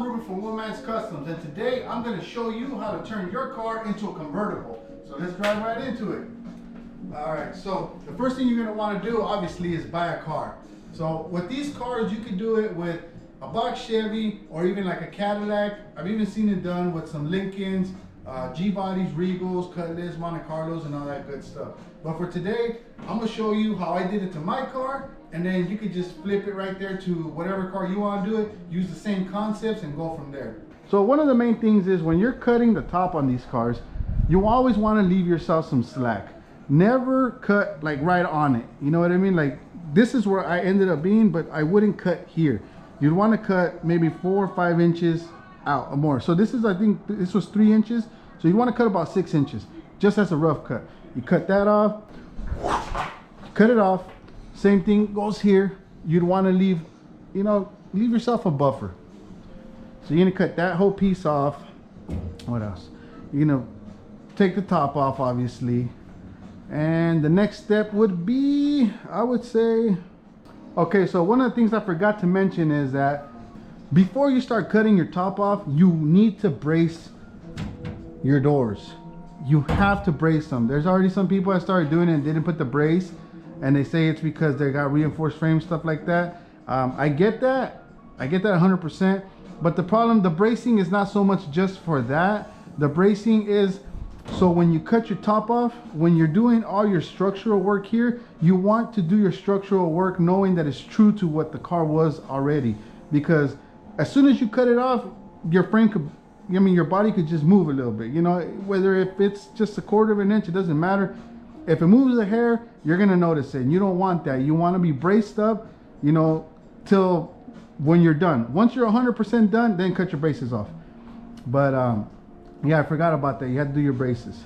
I'm Ruben from Woman's Customs, and today I'm going to show you how to turn your car into a convertible. So let's drive right into it. Alright, so the first thing you're going to want to do obviously is buy a car. So with these cars you can do it with a box Chevy or even like a Cadillac. I've even seen it done with some Lincolns, G-bodies, Regals, Cutlass, Monte Carlos, and all that good stuff. But for today, I'm going to show you how I did it to my car, and then you could just flip it right there to whatever car you want to do it, use the same concepts, and go from there. So one of the main things is when you're cutting the top on these cars, you always want to leave yourself some slack. Never cut like right on it. You know what I mean? Like this is where I ended up being, but I wouldn't cut here. You'd want to cut maybe 4 or 5 inches out or more. So this is, I think this was 3 inches. So you want to cut about 6 inches, just as a rough cut. You cut that off, cut it off. Same thing goes here. You'd want to leave, leave yourself a buffer. So you're gonna cut that whole piece off. What else? You're gonna take the top off, obviously. And the next step would be, I would say, okay, so one of the things I forgot to mention is that before you start cutting your top off, you need to brace your doors. You have to brace them. There's already some people that started doing it and didn't put the brace, and they say it's because they got reinforced frame, stuff like that. I get that 100%, but the problem, the bracing is not so much just for that. The bracing is so when you cut your top off, when you're doing all your structural work here, you want to do your structural work knowing that it's true to what the car was already, because as soon as you cut it off, your frame could, your body could just move a little bit, whether if it's just 1/4 of an inch, it doesn't matter. If it moves a hair, you're gonna notice it, and you don't want that. You want to be braced up, till when you're done. Once you're 100% done, then cut your braces off. But yeah, I forgot about that. You have to do your braces.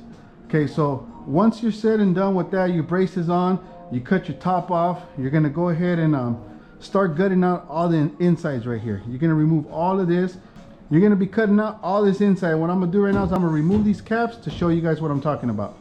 Okay, so once you're said and done with that, your braces on, you cut your top off. You're gonna go ahead and start gutting out all the insides right here. You're gonna remove all of this. You're gonna be cutting out all this inside. What I'm gonna do right now is I'm gonna remove these caps to show you guys what I'm talking about.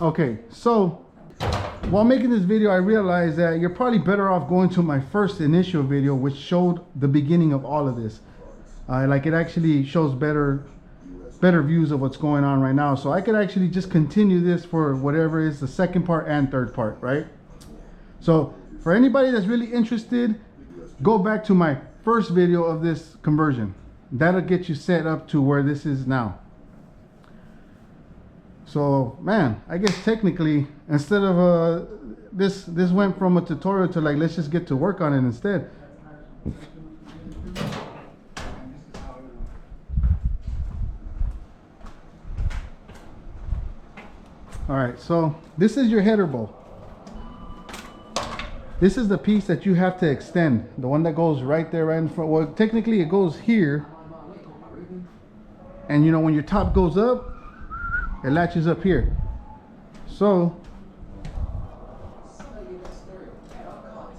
Okay, so while making this video, I realized that you're probably better off going to my first initial video, which showed the beginning of all of this. Like it actually shows better views of what's going on right now. So I could actually just continue this for whatever is the second part and third part, right? So for anybody that's really interested, go back to my first video of this conversion. That'll get you set up to where this is now. So man, I guess technically instead of this went from a tutorial to like, let's just get to work on it instead. All right, so this is your header bolt. This is the piece that you have to extend, the one that goes right there, right in front. Well, technically it goes here, and when your top goes up, it latches up here. So,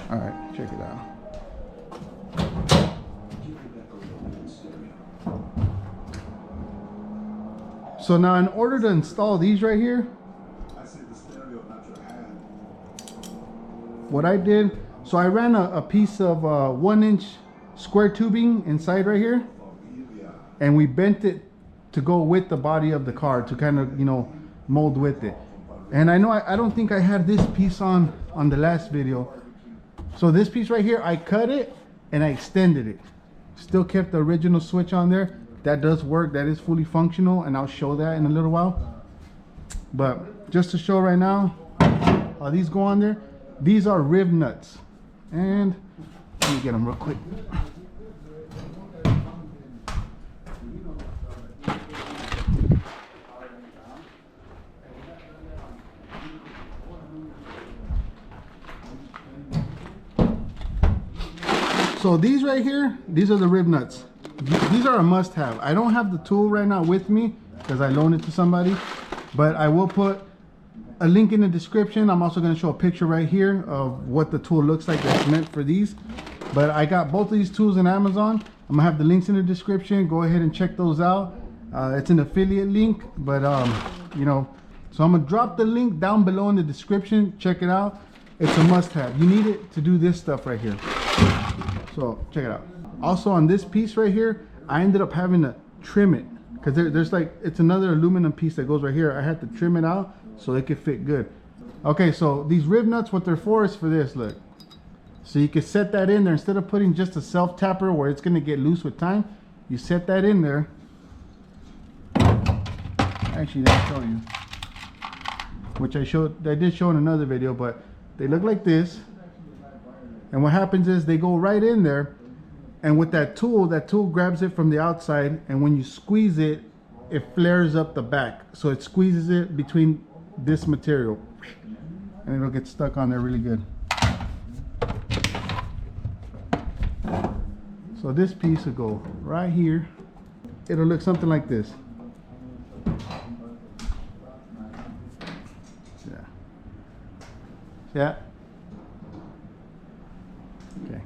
all right, check it out. So now in order to install these right here, what I did, so I ran a piece of 1-inch square tubing inside right here, and we bent it to go with the body of the car to kind of mold with it. And I know I don't think I had this piece on the last video. So this piece right here, I cut it and I extended it. Still kept the original switch on there. That does work, that is fully functional, and I'll show that in a little while. But just to show right now how these go on there, these are rivnuts. And let me get them real quick. So these right here, these are the rivnuts. These are a must-have. I don't have the tool right now with me because I loaned it to somebody, but I will put a link in the description. I'm also going to show a picture right here of what the tool looks like that's meant for these. But I got both of these tools in Amazon. I'm gonna have the links in the description. Go ahead and check those out. It's an affiliate link, but you know, so I'm gonna drop the link down below in the description. Check it out. It's a must-have. You need it to do this stuff right here. So check it out. Also on this piece right here, I ended up having to trim it because there's like, it's another aluminum piece that goes right here. I had to trim it out so it could fit good. Okay, so these rivnuts, what they're for is for this, look. So you can set that in there instead of putting just a self tapper where it's gonna get loose with time. You set that in there. Actually, didn't show you, which I did show in another video, but they look like this. And what happens is they go right in there, and with that tool grabs it from the outside, and when you squeeze it, it flares up the back. So it squeezes it between this material, and it'll get stuck on there really good. So this piece will go right here. It'll look something like this. Yeah. Okay.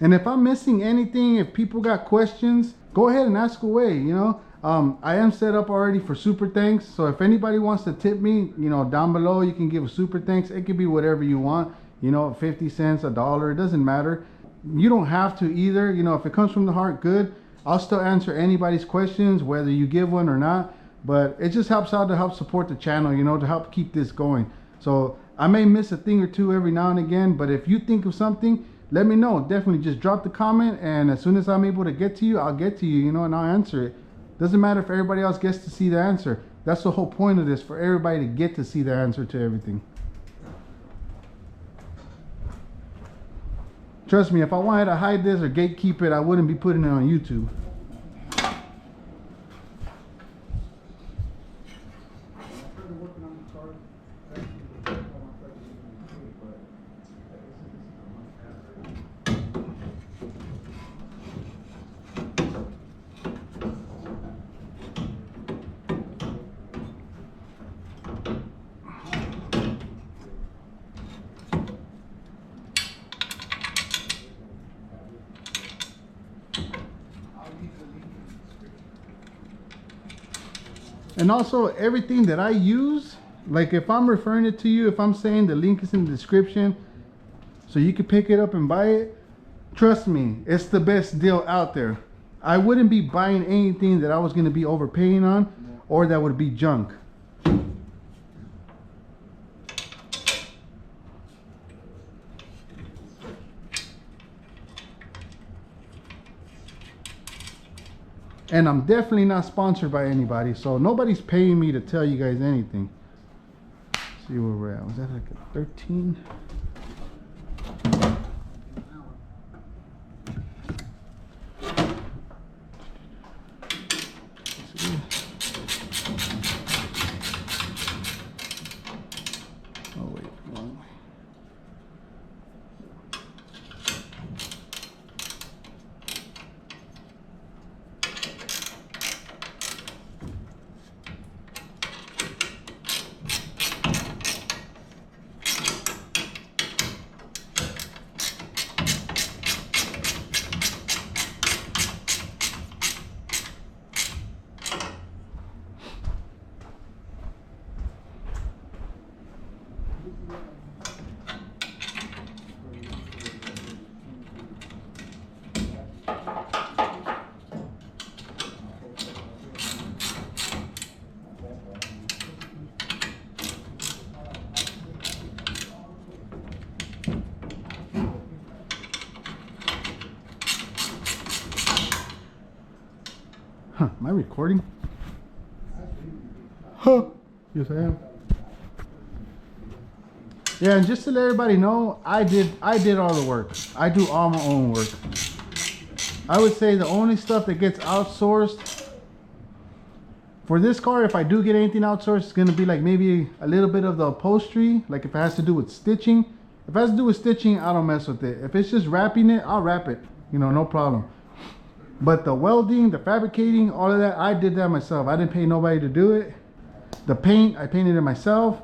And if I'm missing anything, if people got questions, go ahead and ask away, you know. I am set up already for super thanks. So if anybody wants to tip me, you know, down below, you can give a super thanks. It could be whatever you want, you know, 50 cents, $1, it doesn't matter. You don't have to either, you know, if it comes from the heart, good. I'll still answer anybody's questions, whether you give one or not, but it just helps out to help support the channel, you know, to help keep this going. So I may miss a thing or two every now and again, but if you think of something, let me know. Definitely just drop the comment, and as soon as I'm able to get to you, I'll get to you, you know, and I'll answer it. Doesn't matter if everybody else gets to see the answer. That's the whole point of this, for everybody to get to see the answer to everything. Trust me, if I wanted to hide this or gatekeep it, I wouldn't be putting it on YouTube. And also everything that I use, like if I'm referring it to you, if I'm saying the link is in the description so you can pick it up and buy it, trust me, it's the best deal out there. I wouldn't be buying anything that I was going to be overpaying on or that would be junk. And I'm definitely not sponsored by anybody, so nobody's paying me to tell you guys anything. Let's see where we're at. Was that like a 13? Oh wait, wrong way. Huh, am I recording? Yes, I am. Yeah, and just to let everybody know, I did all the work. I do all my own work. I would say the only stuff that gets outsourced for this car, if I do get anything outsourced, it's gonna be like maybe a little bit of the upholstery, like if it has to do with stitching. If it has to do with stitching, I don't mess with it. If it's just wrapping it, I'll wrap it, you know, no problem. But the welding, the fabricating, all of that, I did that myself. I didn't pay nobody to do it. The paint, I painted it myself.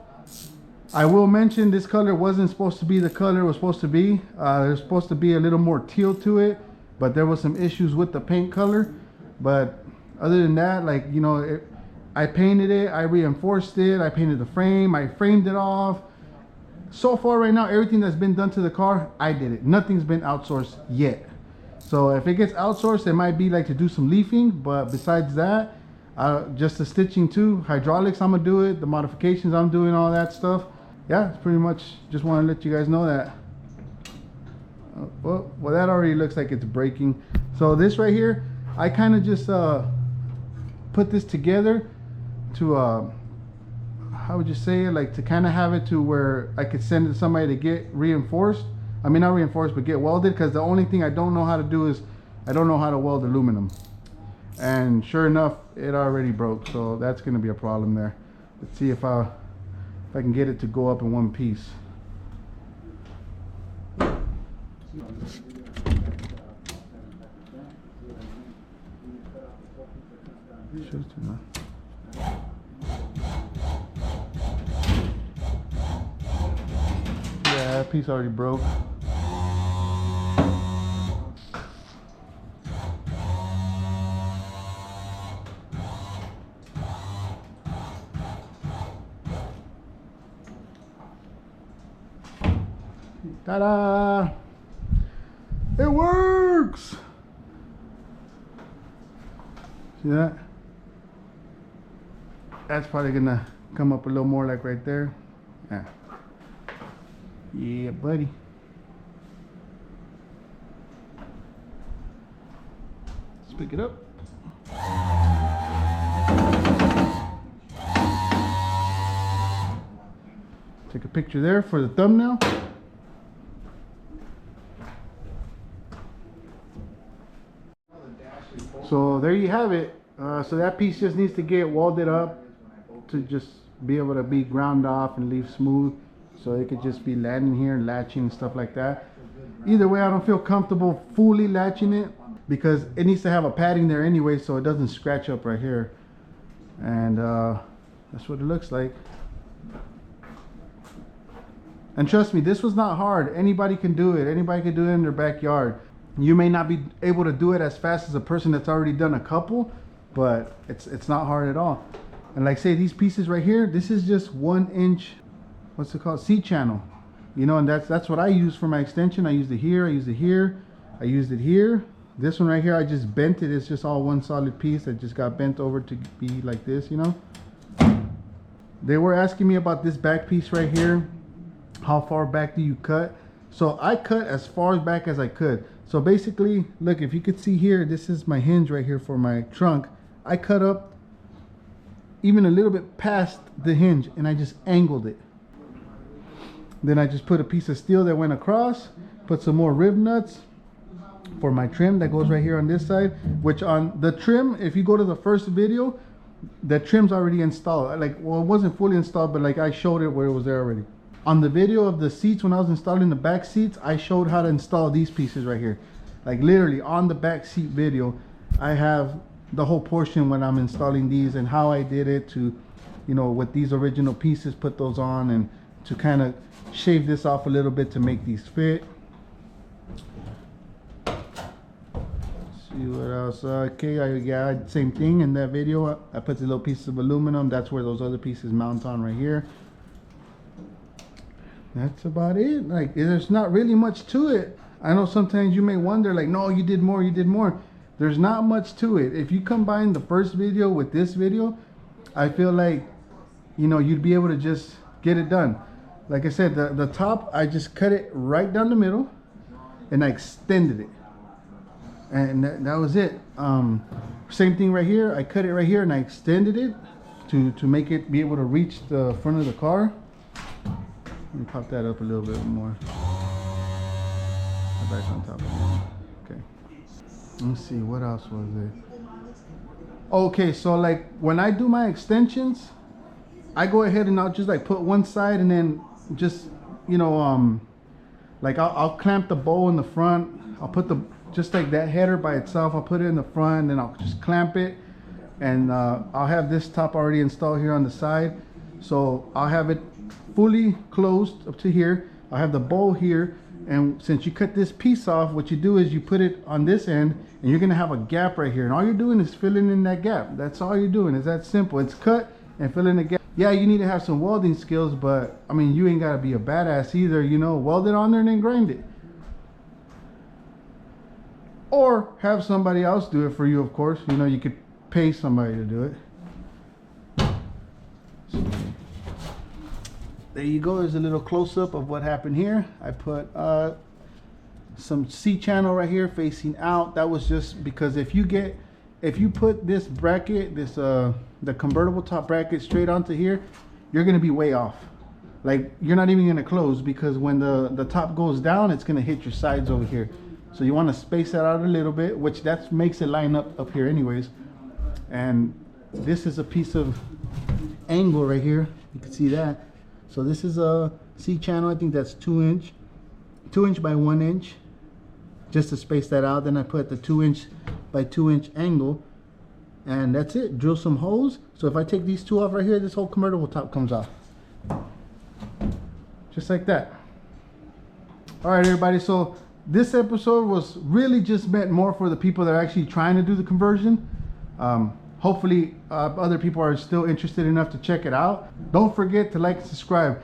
I will mention this color wasn't supposed to be the color it was supposed to be. There's supposed to be a little more teal to it, but there was some issues with the paint color. But other than that, like, you know, I painted it, I reinforced it, I painted the frame, I framed it off. So far right now, everything that's been done to the car, I did it. Nothing's been outsourced yet. So if it gets outsourced, it might be like to do some leafing, but besides that, just the stitching too, hydraulics, I'm gonna do it, the modifications, I'm doing all that stuff. Yeah, it's pretty much, just want to let you guys know that. Well, that already looks like it's breaking. So this right here, I kind of just put this together to, how would you say it, like to kind of have it to where I could send it to somebody to get reinforced. I mean, not reinforced, but get welded, because the only thing I don't know how to do is, I don't know how to weld aluminum. And sure enough, it already broke, so that's going to be a problem there. Let's see if I can get it to go up in one piece. Yeah, that piece already broke. Ta-da! It works! See that? That's probably gonna come up a little more like right there. Yeah. Yeah, buddy. Let's pick it up. Take a picture there for the thumbnail. So there you have it. So that piece just needs to get welded up to just be able to be ground off and leave smooth, so it could just be landing here and latching and stuff like that. Either way, I don't feel comfortable fully latching it because it needs to have a padding there anyway, so it doesn't scratch up right here. And that's what it looks like. And trust me, this was not hard. Anybody can do it. Anybody can do it in their backyard. You may not be able to do it as fast as a person that's already done a couple, but it's not hard at all. And like say these pieces right here, this is just 1 inch, what's it called, C-channel, you know, and that's what I use for my extension. I used it here, I used it here, I used it here. This one right here, I just bent it. It's just all one solid piece that just got bent over to be like this, you know. They were asking me about this back piece right here. How far back do you cut? So I cut as far back as I could. So basically, look, if you could see here, this is my hinge right here for my trunk. I cut up even a little bit past the hinge and I just angled it. Then I just put a piece of steel that went across, put some more rivnuts for my trim that goes right here on this side, which on the trim, if you go to the first video, the trim's already installed. Like, well, it wasn't fully installed, but like I showed it where it was there already. On the video of the seats, when I was installing the back seats, I showed how to install these pieces right here. Like literally on the back seat video, I have the whole portion when I'm installing these and how I did it to, you know, with these original pieces, put those on and to kind of shave this off a little bit to make these fit. See what else? Okay, yeah, same thing in that video. I put the little pieces of aluminum. That's where those other pieces mount on right here. That's about it. Like, there's not really much to it. I know sometimes you may wonder, like, no, you did more, you did more. There's not much to it. If you combine the first video with this video, I feel like, you know, you'd be able to just get it done. Like I said, the top, I just cut it right down the middle and I extended it. And that was it. Same thing right here. I cut it right here and I extended it. to make it be able to reach the front of the car. Let me pop that up a little bit more. Back on top of it. Okay. Let's see, what else was there? Okay, so like when I do my extensions, I go ahead and I'll just like put one side and then just, you know, like I'll clamp the bow in the front. I'll put just like that header by itself, I'll put it in the front and then I'll just clamp it. And I'll have this top already installed here on the side. So I'll have it fully closed up to here. I'll have the bow here. And since you cut this piece off, what you do is you put it on this end and you're gonna have a gap right here. And all you're doing is filling in that gap. That's all you're doing, is that simple. It's cut and fill in the gap. Yeah, you need to have some welding skills, but I mean, you ain't gotta be a badass either, you know, weld it on there and then grind it. Or have somebody else do it for you, of course. You know, you could pay somebody to do it. So, there you go. There's a little close-up of what happened here. I put some C-channel right here facing out. That was just because if you put this bracket, the convertible top bracket straight onto here, you're gonna be way off. Like, you're not even gonna close, because when the top goes down, it's gonna hit your sides over here. So you want to space that out a little bit, which that makes it line up here anyways. And this is a piece of angle right here. You can see that. So this is a C-channel. I think that's 2 inch by 1 inch, just to space that out. Then I put the 2 inch by 2 inch angle, and that's it. Drill some holes. So if I take these two off right here, this whole convertible top comes off, just like that. All right, everybody. So this episode was really just meant more for the people that are actually trying to do the conversion. Hopefully other people are still interested enough to check it out. Don't forget to like and subscribe.